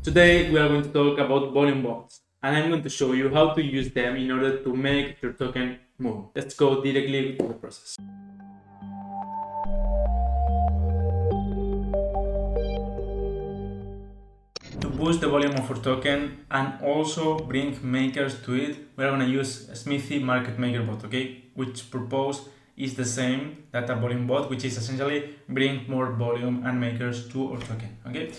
Today we are going to talk about volume bots, and I'm going to show you how to use them in order to make your token move. Let's go directly to the process. To boost the volume of our token and also bring makers to it, we're going to use a Smithii market maker bot, okay? Which purpose is the same that a volume bot, which is essentially bring more volume and makers to our token, okay?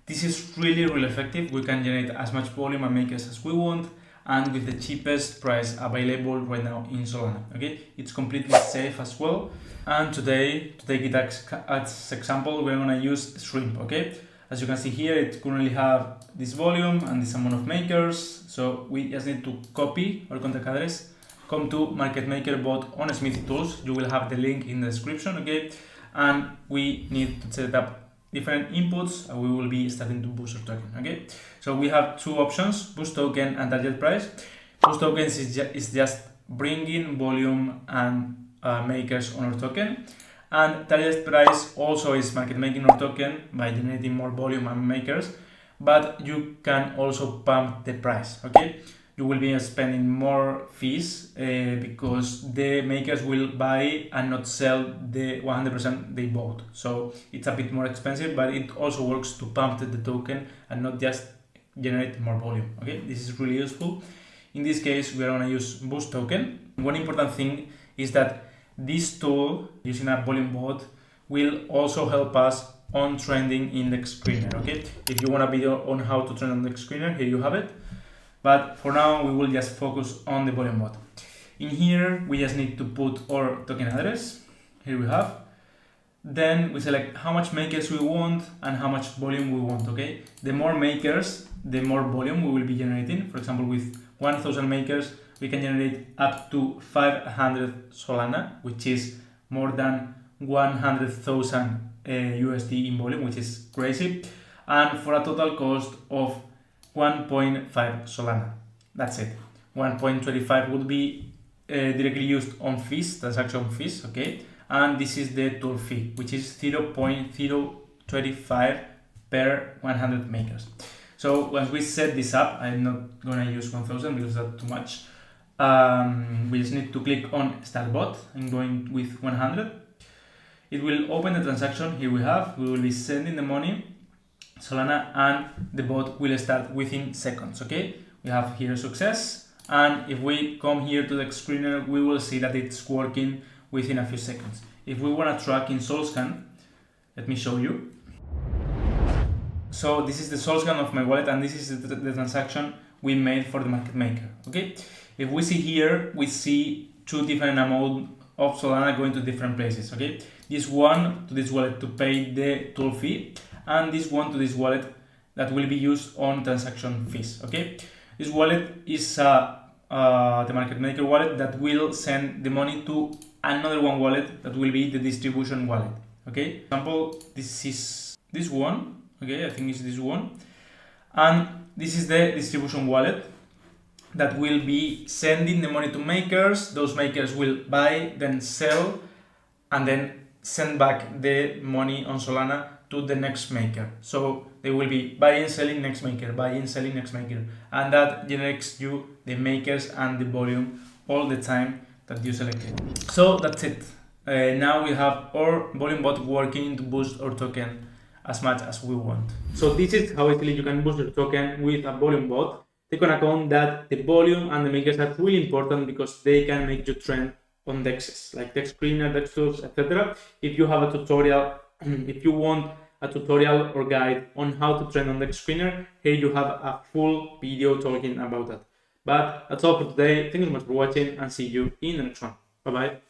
This is really effective. We can generate as much volume and makers as we want, and with the cheapest price available right now in Solana, okay? It's completely safe as well. And today, to take it as example, we're gonna use shrimp, okay? As you can see here, it currently have this volume and this amount of makers. So we just need to copy our contact address, come to market maker bot on Smithii tools. You will have the link in the description, okay? And we need to set up different inputs and we will be starting to boost our token, okay? So we have two options, boost token and target price. Boost tokens is just bringing volume and makers on our token, and target price also is market making our token by generating more volume and makers, but you can also pump the price, okay? You will be spending more fees because the makers will buy and not sell the 100% they bought. So it's a bit more expensive, but it also works to pump the token and not just generate more volume, okay? This is really useful. In this case, we are going to use boost token. One important thing is that this tool, using a volume bot, will also help us on trending in DexScreener, okay? If you want a video on how to trend on DexScreener, here you have it. But for now, we will just focus on the volume bot. In here, we just need to put our token address. Here we have. Then we select how much makers we want and how much volume we want, okay? The more makers, the more volume we will be generating. For example, with 1,000 makers, we can generate up to 500 Solana, which is more than 100,000 USD in volume, which is crazy. And for a total cost of 1.5 Solana. That's it. 1.25 would be directly used on fees, transaction fees, okay? And this is the tool fee, which is 0.025 per 100 makers. So once we set this up, I'm not gonna use 1,000 because that's too much. We just need to click on Start Bot. I'm going with 100. It will open the transaction. Here we will be sending the money, Solana, and the bot will start within seconds, okay? We have here success, and if we come here to the DexScreener, we will see that it's working within a few seconds. If we want to track in SolScan, let me show you. So this is the SolScan of my wallet, and this is the transaction we made for the market maker, okay? If we see here, we see two different amounts of Solana going to different places, okay? This one to this wallet to pay the tool fee, and this one to this wallet that will be used on transaction fees, okay? This wallet is the market maker wallet that will send the money to another one wallet that will be the distribution wallet, okay? For example, this is this one, okay? I think it's this one, and this is the distribution wallet that will be sending the money to makers. Those makers will buy, then sell, and then send back the money on Solana to the next maker. So they will be buying, selling, next maker, buying, selling, next maker, and that generates you the makers and the volume all the time that you selected. So that's it. Now we have our volume bot working to boost our token as much as we want. So this is how easily you can boost your token with a volume bot. Take on account that the volume and the makers are really important because they can make you trend on dexes like DexScreener, DexTools, etc. If you have a tutorial, if you want a tutorial or guide on how to trend on DexScreener, here you have a full video talking about that. But that's all for today. Thank you so much for watching and see you in the next one. Bye bye.